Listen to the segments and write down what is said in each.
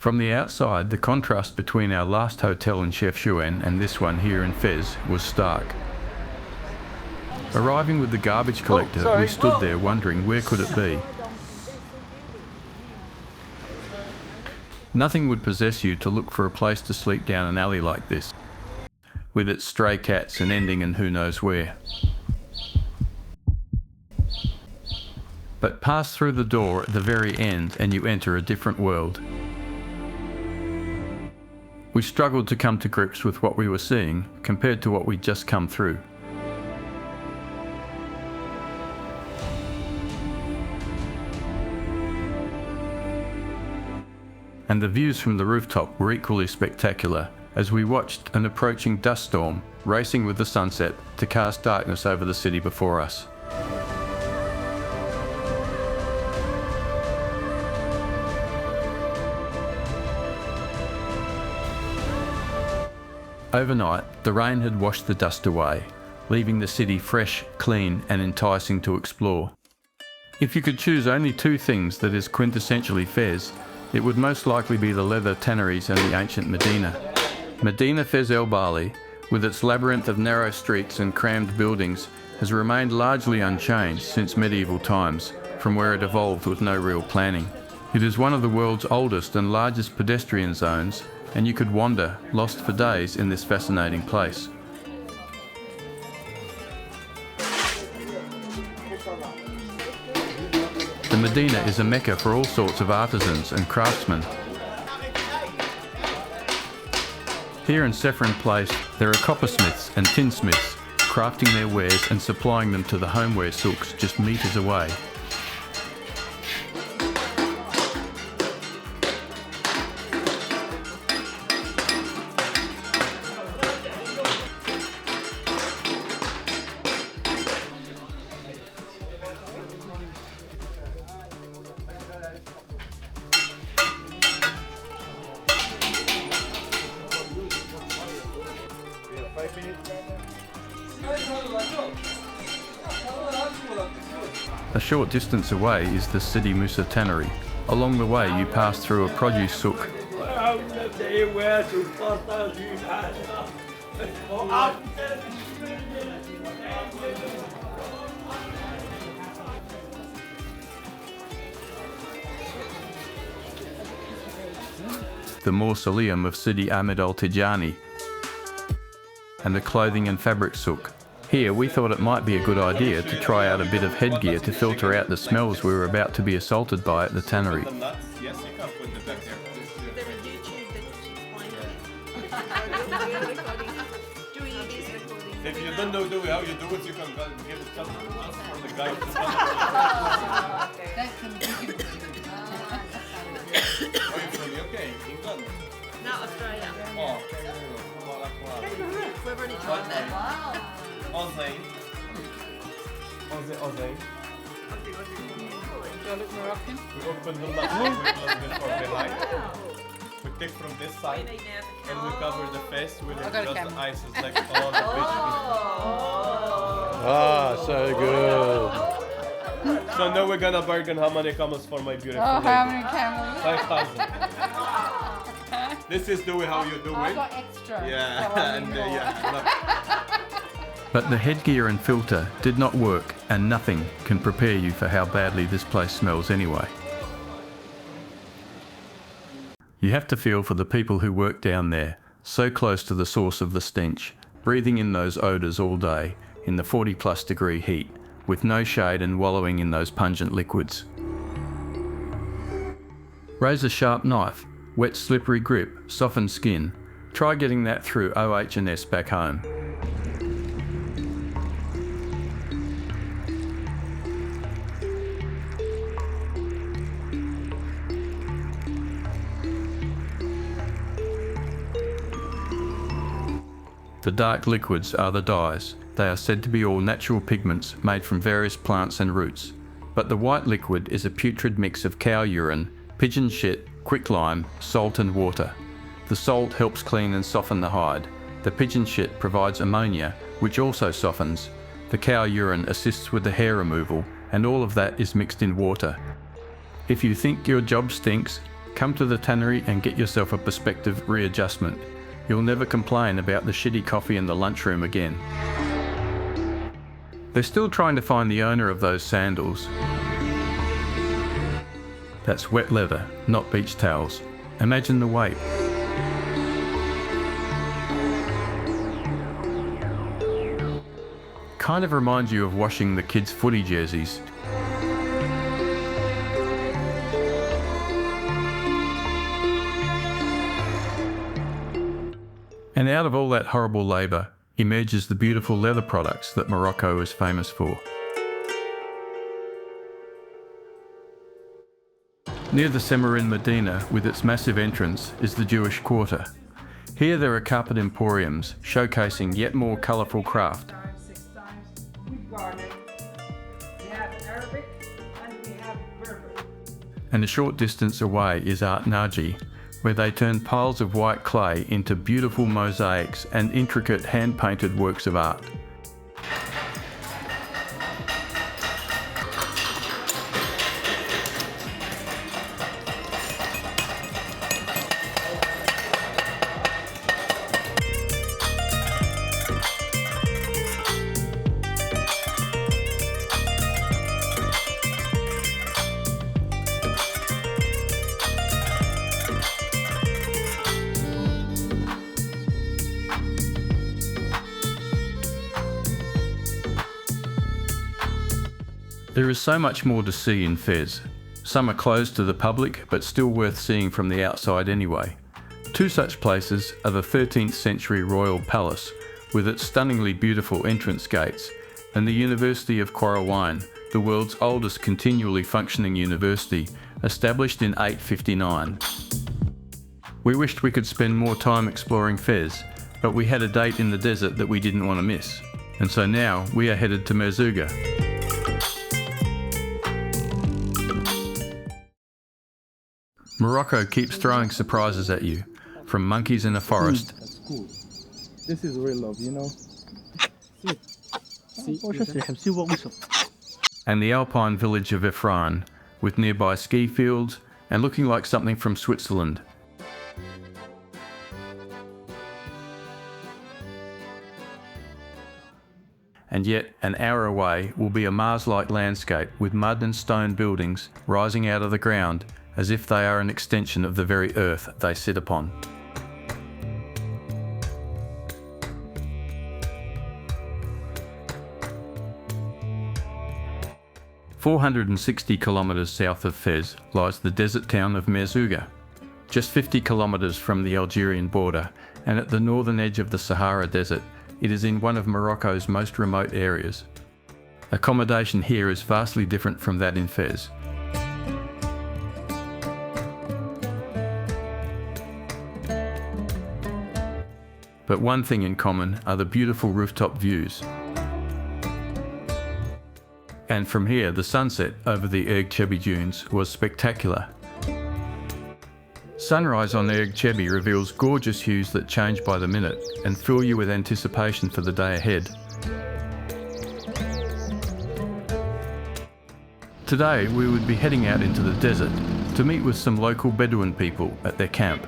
From the outside, the contrast between our last hotel in Chefchaouen and this one here in Fez was stark. Arriving with the garbage collector, we stood there wondering where could it be. Nothing would possess you to look for a place to sleep down an alley like this, with its stray cats and ending in who knows where. But pass through the door at the very end and you enter a different world. We struggled to come to grips with what we were seeing compared to what we'd just come through. And the views from the rooftop were equally spectacular as we watched an approaching dust storm racing with the sunset to cast darkness over the city before us. Overnight, the rain had washed the dust away, leaving the city fresh, clean and enticing to explore. If you could choose only two things that is quintessentially Fez, it would most likely be the leather tanneries and the ancient Medina. Medina Fez El Bali, with its labyrinth of narrow streets and crammed buildings, has remained largely unchanged since medieval times, from where it evolved with no real planning. It is one of the world's oldest and largest pedestrian zones, and you could wander, lost for days, in this fascinating place. The Medina is a mecca for all sorts of artisans and craftsmen. Here in Saffron Place, there are coppersmiths and tinsmiths, crafting their wares and supplying them to the homeware souks just metres away. A short distance away is the Sidi Moussa Tannery. Along the way you pass through a produce souk. The mausoleum of Sidi Ahmed al-Tijani and the clothing and fabric souk. Here we thought it might be a good idea to try out a bit of headgear to filter out the smells we were about to be assaulted by at the tannery. Yes, you can put it back there. If you don't know how you do it, you can give it just from the guy of the Are you from UK? England? No, Australia. Oh, We've already tried that. Wow. Aussie. Do I look Moroccan? We open the last a little bit from behind. We take from this side and we cover the face with just the ice. It's like all the Ah, so good. So now we're gonna bargain how many camels for my beautiful lady. How many camels? 5,000. This is the way how you do I it. got extra. Yeah, so I and need more. yeah. But the headgear and filter did not work, and nothing can prepare you for how badly this place smells anyway. You have to feel for the people who work down there, so close to the source of the stench, breathing in those odours all day, in the 40+ degree heat, with no shade and wallowing in those pungent liquids. Razor-sharp knife, wet slippery grip, softened skin. Try getting that through OH&S back home. The dark liquids are the dyes. They are said to be all natural pigments made from various plants and roots. But the white liquid is a putrid mix of cow urine, pigeon shit, quicklime, salt and water. The salt helps clean and soften the hide. The pigeon shit provides ammonia, which also softens. The cow urine assists with the hair removal, and all of that is mixed in water. If you think your job stinks, Come to the tannery and get yourself a perspective readjustment. You'll never complain about the shitty coffee in the lunchroom again. They're still trying to find the owner of those sandals. That's wet leather, not beach towels. Imagine the weight. Kind of reminds you of washing the kids' footy jerseys. And out of all that horrible labour emerges the beautiful leather products that Morocco is famous for. Near the Semarin Medina, with its massive entrance, is the Jewish Quarter. Here there are carpet emporiums showcasing yet more colourful craft. And a short distance away is Art Naji, where they turn piles of white clay into beautiful mosaics and intricate hand-painted works of art. There is so much more to see in Fez. Some are closed to the public, but still worth seeing from the outside anyway. Two such places are the 13th century Royal Palace, with its stunningly beautiful entrance gates, and the University of Qarawiyyin, the world's oldest continually functioning university, established in 859. We wished we could spend more time exploring Fez, but we had a date in the desert that we didn't want to miss, and so now we are headed to Merzouga. Morocco keeps throwing surprises at you, from monkeys in a forest. That's cool. This is real love, you know? And the alpine village of Ifrane, with nearby ski fields and looking like something from Switzerland. And yet, an hour away will be a Mars-like landscape with mud and stone buildings rising out of the ground as if they are an extension of the very earth they sit upon. "460 kilometres south of Fez lies the desert town of Merzouga, just 50 kilometres from the Algerian border, and at the northern edge of the Sahara Desert. It is in one of Morocco's most remote areas. Accommodation here is vastly different from that in Fez. But one thing in common are the beautiful rooftop views. And from here, the sunset over the Erg Chebi dunes was spectacular. Sunrise on Erg Chebi reveals gorgeous hues that change by the minute and fill you with anticipation for the day ahead. Today, we would be heading out into the desert to meet with some local Bedouin people at their camp.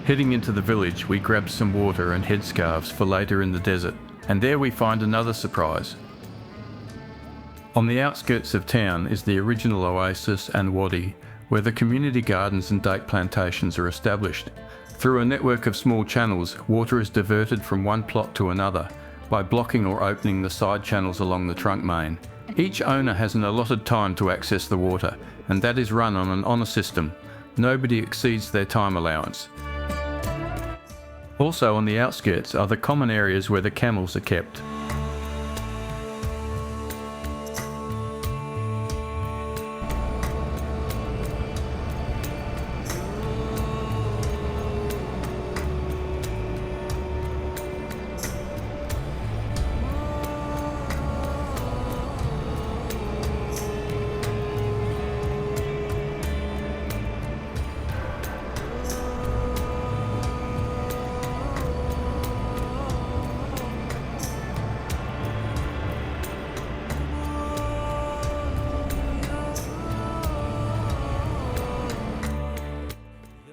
Heading into the village, we grabbed some water and headscarves for later in the desert, and there we find another surprise. On the outskirts of town is the original oasis and wadi, where the community gardens and date plantations are established. Through a network of small channels, water is diverted from one plot to another by blocking or opening the side channels along the trunk main. Each owner has an allotted time to access the water, and that is run on an honour system. Nobody exceeds their time allowance. Also on the outskirts are the common areas where the camels are kept.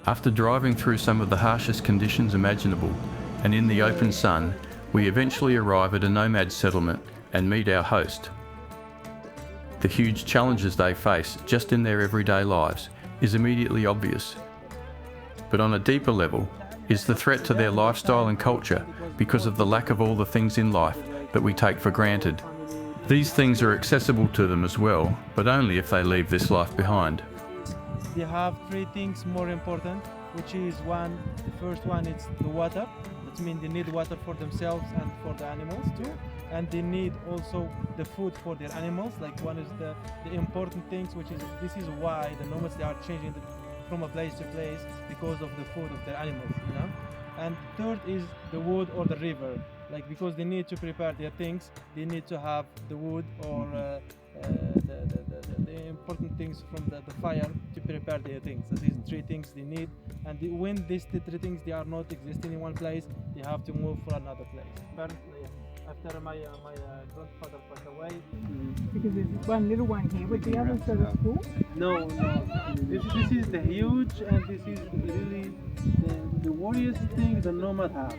After driving through some of the harshest conditions imaginable, and in the open sun, we eventually arrive at a nomad settlement and meet our host. The huge challenges they face just in their everyday lives is immediately obvious. But on a deeper level is the threat to their lifestyle and culture because of the lack of all the things in life that we take for granted. These things are accessible to them as well, but only if they leave this life behind. They have three things more important, which is one, the first one is the water. That means they need water for themselves and for the animals too. And they need also the food for their animals. Like one is the important things, which is, this is why the nomads, they are changing from a place to place because of the food of their animals, you know. And third is the wood or the river. Like because they need to prepare their things, they need to have the wood or the important things from the fire to prepare their things. So these three things they need, and when these three things they are not existing in one place, they have to move for another place. Apparently, after my grandfather passed away. Because there's one little one here, with the others that are full. No. This is the huge, and this is really the worriest thing the nomad has.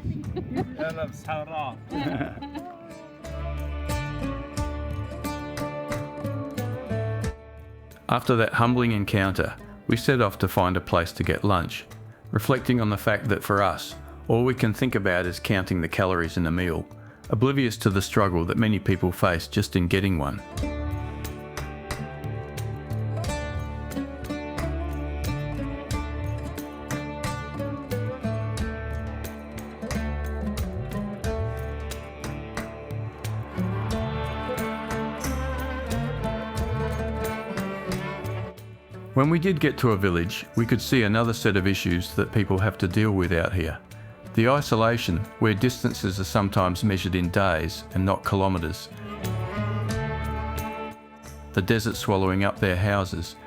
After that humbling encounter, we set off to find a place to get lunch, reflecting on the fact that for us, all we can think about is counting the calories in a meal, oblivious to the struggle that many people face just in getting one. When we did get to a village, we could see another set of issues that people have to deal with out here. The isolation, where distances are sometimes measured in days and not kilometres. The desert swallowing up their houses.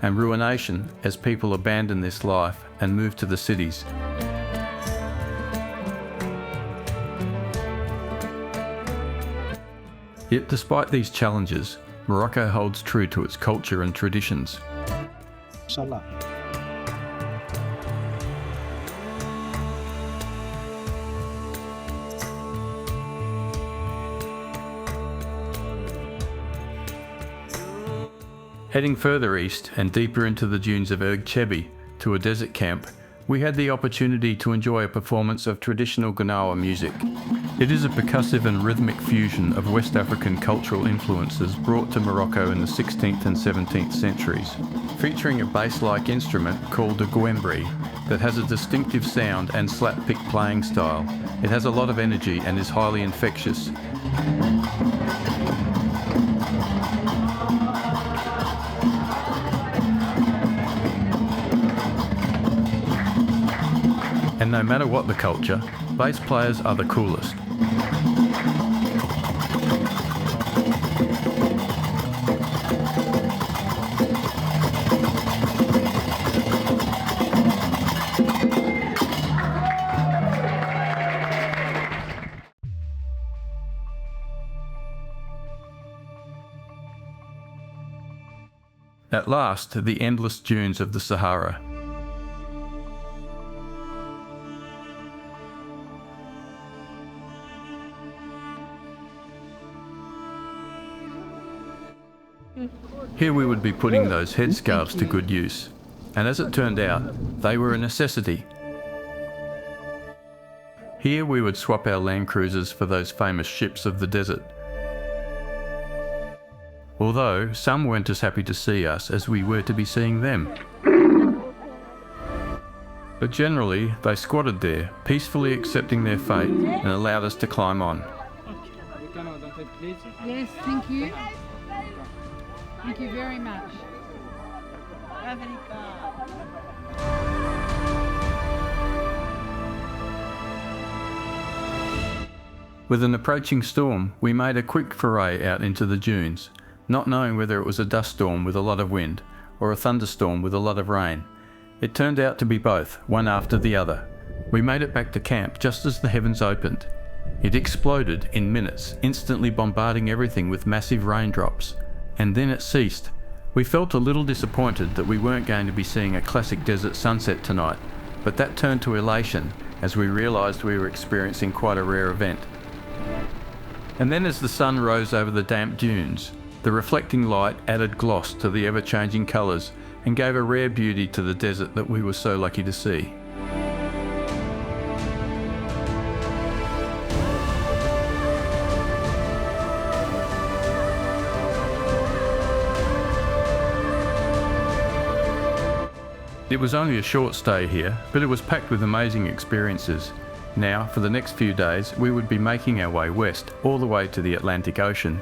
And ruination as people abandon this life and move to the cities. Yet despite these challenges, Morocco holds true to its culture and traditions. Inshallah. Heading further east and deeper into the dunes of Erg Chebi to a desert camp, we had the opportunity to enjoy a performance of traditional Gnawa music. It is a percussive and rhythmic fusion of West African cultural influences brought to Morocco in the 16th and 17th centuries, featuring a bass-like instrument called a guembri that has a distinctive sound and slap-pick playing style. It has a lot of energy and is highly infectious. And no matter what the culture, bass players are the coolest. At last, the endless dunes of the Sahara. Here we would be putting those headscarves to good use, and as it turned out, they were a necessity. Here we would swap our Land Cruisers for those famous ships of the desert. Although some weren't as happy to see us as we were to be seeing them. But generally, they squatted there, peacefully accepting their fate, and allowed us to climb on. Yes, thank you. Thank you very much. With an approaching storm, we made a quick foray out into the dunes, not knowing whether it was a dust storm with a lot of wind or a thunderstorm with a lot of rain. It turned out to be both, one after the other. We made it back to camp just as the heavens opened. It exploded in minutes, instantly bombarding everything with massive raindrops. And then it ceased, We felt a little disappointed that we weren't going to be seeing a classic desert sunset tonight, but that turned to elation as we realised we were experiencing quite a rare event. And then as the sun rose over the damp dunes, the reflecting light added gloss to the ever-changing colours and gave a rare beauty to the desert that we were so lucky to see. It was only a short stay here, but it was packed with amazing experiences. Now, for the next few days, we would be making our way west, all the way to the Atlantic Ocean.